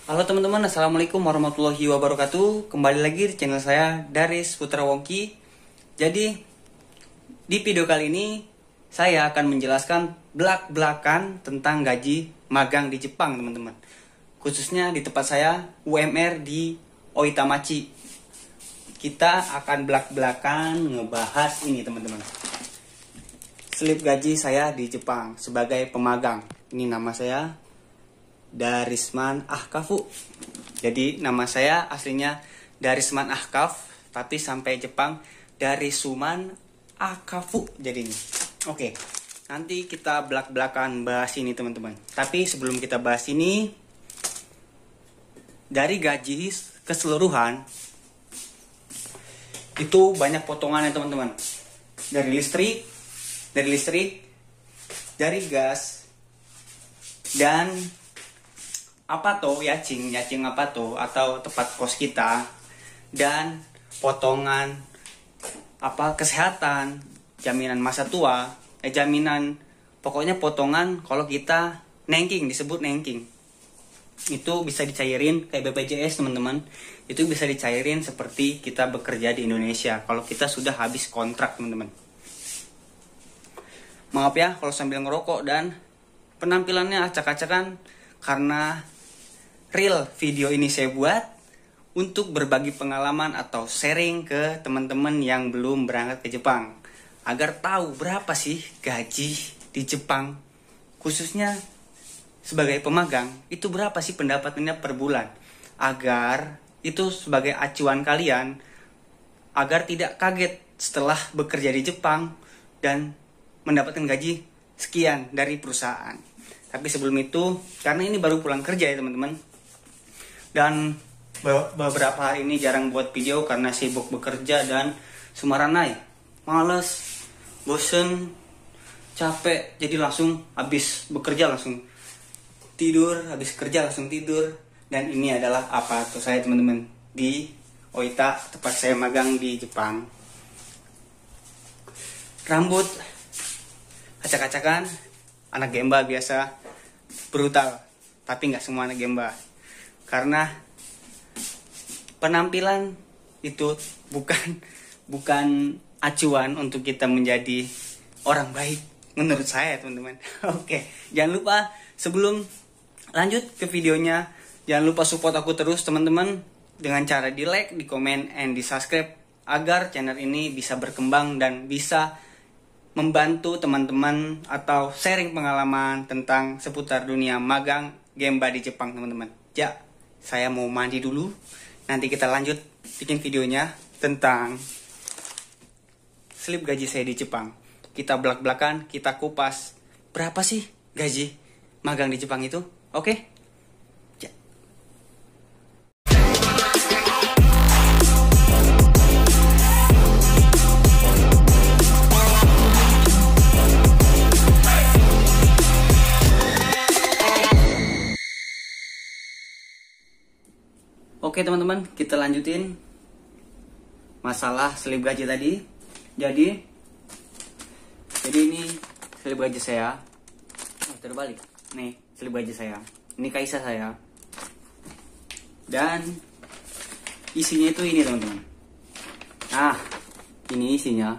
Halo teman-teman, Assalamualaikum warahmatullahi wabarakatuh. Kembali lagi di channel saya, Daris Putra Wongki. Jadi, di video kali ini saya akan menjelaskan belak-belakan tentang gaji magang di Jepang, teman-teman. Khususnya di tempat saya, UMR di Oitamachi. Kita akan belak-belakan ngebahas ini, teman-teman. Slip gaji saya di Jepang sebagai pemagang. Ini nama saya, Darisman Ahkafu. Jadi nama saya aslinya Darisman Ahkaf, tapi sampai Jepang Darisuman Ahkafu jadinya. Oke, nanti kita belak-belakan bahas ini teman-teman. Tapi sebelum kita bahas ini, dari gaji keseluruhan itu banyak potongannya teman-teman. Dari listrik, dari gas, dan apa tuh yacing apa tuh atau tempat kos kita, dan potongan apa kesehatan, jaminan masa tua, jaminan pokoknya potongan kalau kita nengking, disebut nengking. Itu bisa dicairin kayak BPJS teman-teman. Itu bisa dicairin seperti kita bekerja di Indonesia kalau kita sudah habis kontrak teman-teman. Maaf ya kalau sambil ngerokok dan penampilannya acak-acakan karena real video ini saya buat untuk berbagi pengalaman atau sharing ke teman-teman yang belum berangkat ke Jepang agar tahu berapa sih gaji di Jepang, khususnya sebagai pemagang itu berapa sih pendapatannya per bulan, agar itu sebagai acuan kalian agar tidak kaget setelah bekerja di Jepang dan mendapatkan gaji sekian dari perusahaan. Tapi sebelum itu, karena ini baru pulang kerja ya teman-teman, dan beberapa hari ini jarang buat video karena sibuk bekerja dan semaranai, males, bosen, capek, jadi langsung habis bekerja langsung tidur, habis kerja langsung tidur. Dan ini adalah apa tuh saya teman-teman di Oita, tempat saya magang di Jepang. Rambut acak-acakan, anak gemba biasa, brutal, tapi nggak semua anak gemba. Karena penampilan itu bukan acuan untuk kita menjadi orang baik menurut saya teman-teman. Oke, jangan lupa sebelum lanjut ke videonya, jangan lupa support aku terus teman-teman dengan cara di like, di komen, and di subscribe agar channel ini bisa berkembang dan bisa membantu teman-teman atau sharing pengalaman tentang seputar dunia magang gemba di Jepang teman-teman. Ya, saya mau mandi dulu. Nanti kita lanjut bikin videonya tentang slip gaji saya di Jepang. Kita belak-belakan, kita kupas berapa sih gaji magang di Jepang itu. Oke? Ya. Oke teman-teman, kita lanjutin masalah slip gaji tadi. Jadi ini slip gaji saya. Terbalik. Nih, slip gaji saya. Ini kaisa saya. Dan isinya itu ini teman-teman. Nah, ini isinya.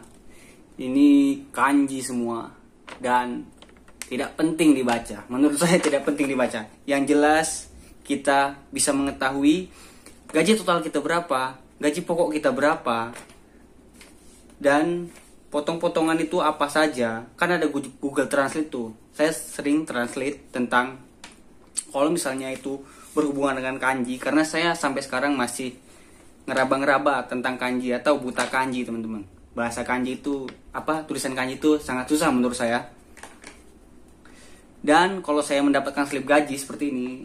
Ini kanji semua dan tidak penting dibaca. Menurut saya tidak penting dibaca. Yang jelas kita bisa mengetahui gaji total kita berapa, gaji pokok kita berapa, dan potong-potongan itu apa saja. Kan ada Google Translate tuh. Saya sering translate tentang kalau misalnya itu berhubungan dengan kanji, karena saya sampai sekarang masih ngeraba-ngeraba tentang kanji atau buta kanji teman-teman. Bahasa kanji itu apa, tulisan kanji itu sangat susah menurut saya. Dan kalau saya mendapatkan slip gaji seperti ini,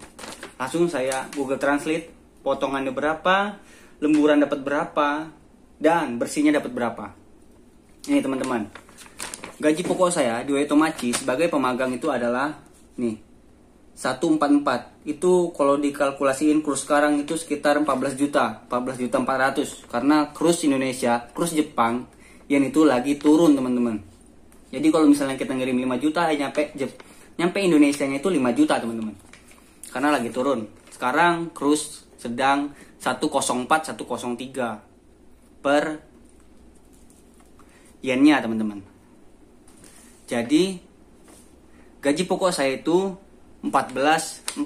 langsung saya Google Translate potongannya berapa, lemburan dapat berapa, dan bersihnya dapat berapa. Ini teman-teman, gaji pokok saya di Oitamachi sebagai pemagang itu adalah nih 144. Itu kalau dikalkulasiin kurs sekarang itu sekitar 14 juta 400. Karena kurs Indonesia, kurs Jepang yang itu lagi turun teman-teman. Jadi kalau misalnya kita ngirim 5 juta nyampe Indonesia nya itu 5 juta teman-teman. karena lagi turun. Sekarang cruise sedang 104 103 per yennya teman-teman. Jadi gaji pokok saya itu 144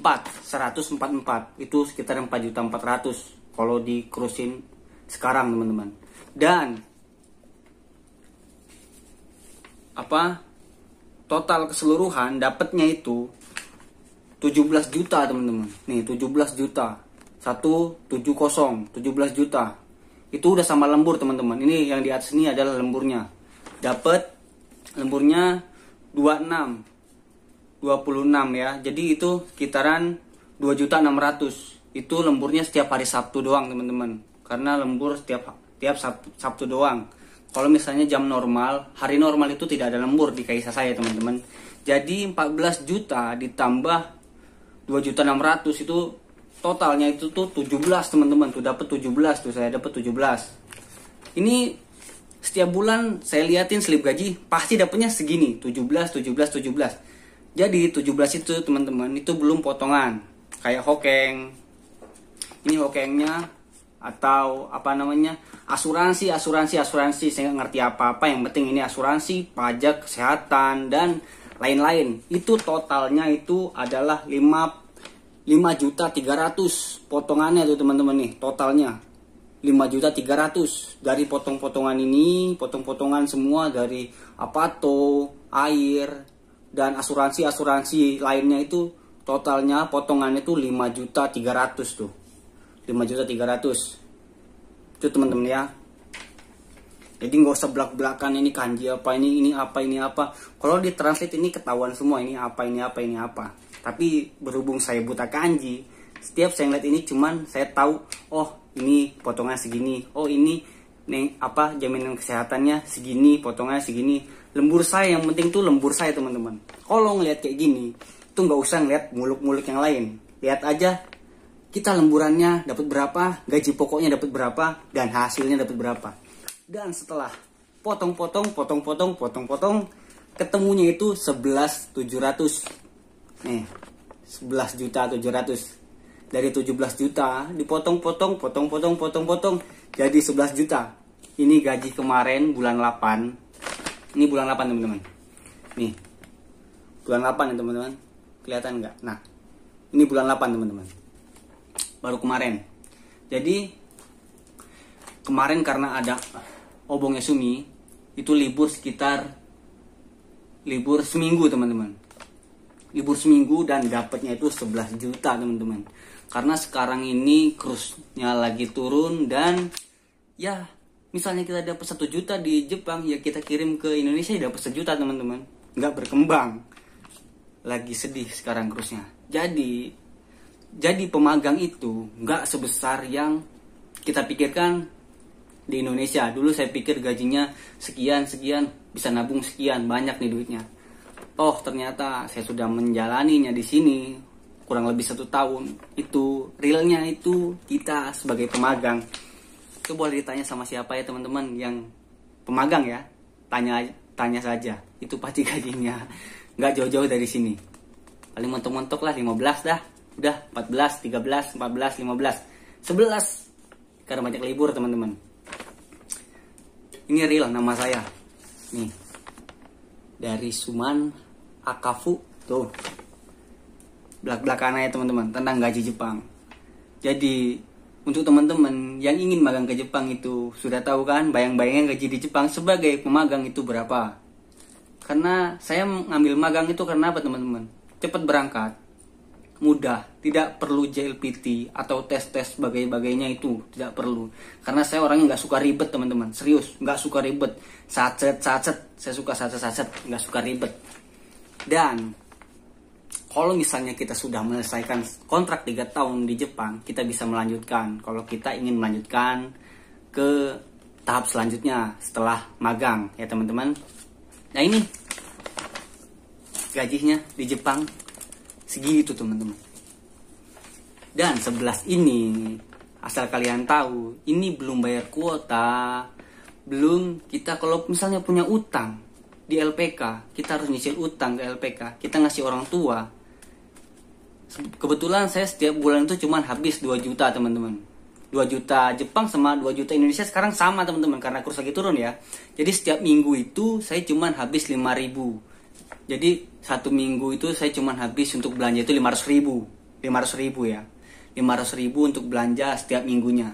itu sekitar 4.400.000 kalau di cruisein sekarang teman-teman. Dan total keseluruhan dapatnya itu 17 juta teman-teman. Nih 17 juta 170 17 juta. Itu udah sama lembur teman-teman. Ini yang di atas ini adalah lemburnya. Dapat lemburnya 26 ya. Jadi itu sekitaran 2.600.000. Itu lemburnya setiap hari Sabtu doang teman-teman. Karena lembur tiap Sabtu doang. Kalau misalnya jam normal, hari normal itu tidak ada lembur di KISA saya teman-teman. Jadi 14 juta ditambah 2.600.000 itu totalnya itu tuh 17 teman-teman. Tuh dapat 17 tuh, saya dapat 17. Ini setiap bulan saya liatin slip gaji pasti dapatnya segini, 17. Jadi 17 itu teman-teman itu belum potongan. Kayak hokeng. Ini hokengnya atau asuransi saya nggak ngerti apa-apa, yang penting ini asuransi, pajak, kesehatan dan lain-lain. Itu totalnya itu adalah 5.300.000 potongannya tuh teman-teman nih, totalnya 5.300.000 dari potong-potongan ini, potong-potongan semua dari apato, air dan asuransi lainnya itu totalnya potongannya itu 5.300.000 tuh. 5.300.000 itu teman-teman ya. Jadi nggak usah belak-belakan ini kanji apa, ini apa. Kalau ditranslate ini ketahuan semua ini apa. Tapi berhubung saya buta kanji, setiap saya ngeliat ini cuman saya tahu, oh ini potongan segini, oh ini jaminan kesehatannya segini, potongannya segini. Lembur saya yang penting tuh lembur saya teman-teman. Kalau ngeliat kayak gini, tuh nggak usah ngeliat muluk-muluk yang lain. Lihat aja kita lemburannya dapat berapa, gaji pokoknya dapat berapa, dan hasilnya dapat berapa. Dan setelah potong-potong, ketemunya itu 11.700. Nih, 11.700.000. Dari 17 juta dipotong-potong, jadi 11 juta. Ini gaji kemarin bulan 8. Ini bulan 8 teman-teman. Nih, bulan 8 ya teman-teman. Kelihatan nggak? Nah, ini bulan 8 teman-teman. Baru kemarin. Jadi kemarin karena ada obongnya Sumi, itu libur seminggu teman-teman. Libur seminggu dan dapatnya itu 11 juta teman-teman. Karena sekarang ini cruise-nya lagi turun dan ya misalnya kita dapat 1 juta di Jepang, ya kita kirim ke Indonesia ya dapat 1 juta teman-teman. Nggak berkembang. Lagi sedih sekarang cruise-nya. Jadi pemagang itu nggak sebesar yang kita pikirkan di Indonesia. Dulu saya pikir gajinya sekian, bisa nabung sekian, banyak nih duitnya. Oh ternyata saya sudah menjalaninya di sini kurang lebih 1 tahun. Itu realnya itu kita sebagai pemagang. Itu boleh ditanya sama siapa ya teman-teman yang pemagang ya. Tanya saja. Itu pasti gajinya nggak jauh-jauh dari sini. Paling mentok-mentok lah 15 dah. Udah 14, 13, 14, 15, 11. Karena banyak libur teman-teman. Ini real nama saya. Nih. Dari Suman Akafu. Tuh. Belak-belakan aja teman-teman. Tentang gaji Jepang. Jadi untuk teman-teman yang ingin magang ke Jepang itu sudah tahu kan bayang-bayangnya gaji di Jepang sebagai pemagang itu berapa. Karena saya ngambil magang itu karena apa teman-teman? Cepat berangkat. Mudah, tidak perlu JLPT atau tes-tes sebagainya itu tidak perlu. Karena saya orangnya nggak suka ribet teman-teman, serius nggak suka ribet. Sacet, saya suka sacet, nggak suka ribet. Dan kalau misalnya kita sudah menyelesaikan kontrak 3 tahun di Jepang, kita bisa melanjutkan. Kalau kita ingin melanjutkan ke tahap selanjutnya setelah magang ya teman-teman. Nah ini gajinya di Jepang segitu teman-teman. Dan 11 ini asal kalian tahu, ini belum bayar kuota, belum kita kalau misalnya punya utang di LPK, kita harus nyicil utang ke LPK, kita ngasih orang tua Kebetulan saya setiap bulan itu cuma habis 2 juta teman-teman. 2 juta Jepang sama 2 juta Indonesia sekarang sama teman-teman, karena kurs lagi turun ya. Jadi setiap minggu itu saya cuma habis 5.000. Jadi satu minggu itu saya cuma habis untuk belanja itu 500.000. 500.000 ya. 500.000 untuk belanja setiap minggunya.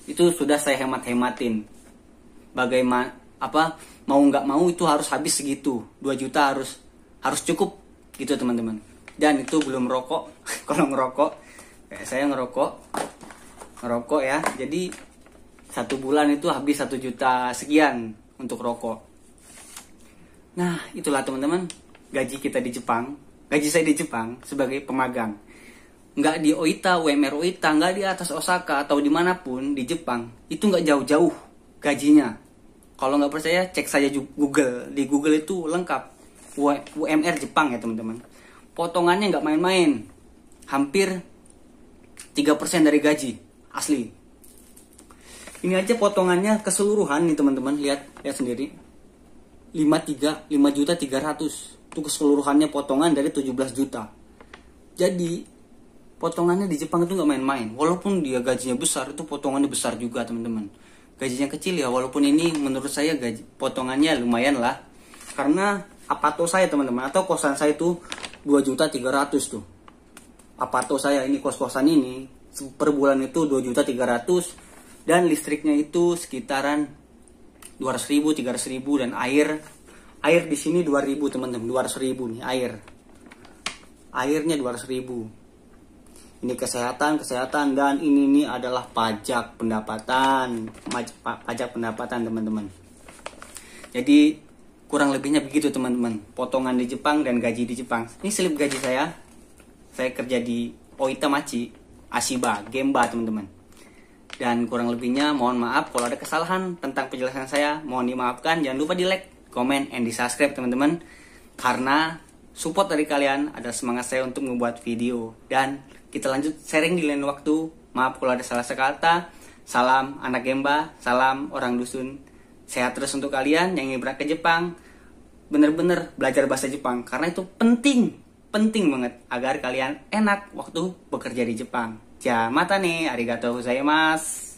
Itu sudah saya hemat-hematin. Bagaimana mau nggak mau itu harus habis segitu. 2 juta harus cukup gitu teman-teman. Dan itu belum rokok. Kalau ngerokok, kayak saya ngerokok ya. Jadi satu bulan itu habis 1 juta sekian untuk rokok. Nah, itulah teman-teman gaji kita di Jepang. Gaji saya di Jepang sebagai pemagang. Nggak di Oita, UMR Oita, nggak di atas Osaka atau dimanapun di Jepang. Itu nggak jauh-jauh gajinya. Kalau nggak percaya, cek saja Google. Di Google itu lengkap. UMR Jepang ya teman-teman. Potongannya nggak main-main. Hampir 3% dari gaji. Asli. Ini aja potongannya keseluruhan nih teman-teman. Lihat sendiri. 5.300. Itu keseluruhannya potongan dari 17 juta. Jadi potongannya di Jepang itu nggak main-main. Walaupun dia gajinya besar, itu potongannya besar juga teman-teman. Gajinya kecil ya, walaupun ini menurut saya potongannya lumayan lah. Karena apato saya teman-teman, atau kosan saya itu 2.300.000 tuh. Apato saya ini, kos-kosan ini per bulan itu 2.300.000. Dan listriknya itu sekitaran 200.000, 300.000. Dan air di sini 2.000 teman-teman, 200.000 nih airnya 200.000. Ini kesehatan, dan ini adalah pajak pendapatan teman-teman. Jadi kurang lebihnya begitu teman-teman, potongan di Jepang dan gaji di Jepang. Ini slip gaji saya kerja di Oita Machi, Ashiba, Gemba teman-teman. Dan kurang lebihnya mohon maaf kalau ada kesalahan tentang penjelasan saya, mohon dimaafkan. Jangan lupa di like, comment, and di subscribe teman-teman. Karena support dari kalian adalah semangat saya untuk membuat video. Dan kita lanjut sharing di lain waktu. Maaf kalau ada salah kata. Salam anak Gemba, salam orang dusun. Sehat terus untuk kalian yang ingin berangkat ke Jepang. Bener-bener belajar bahasa Jepang. Karena itu penting banget agar kalian enak waktu bekerja di Jepang. Ja, mata nih, arigatou gozaimasu.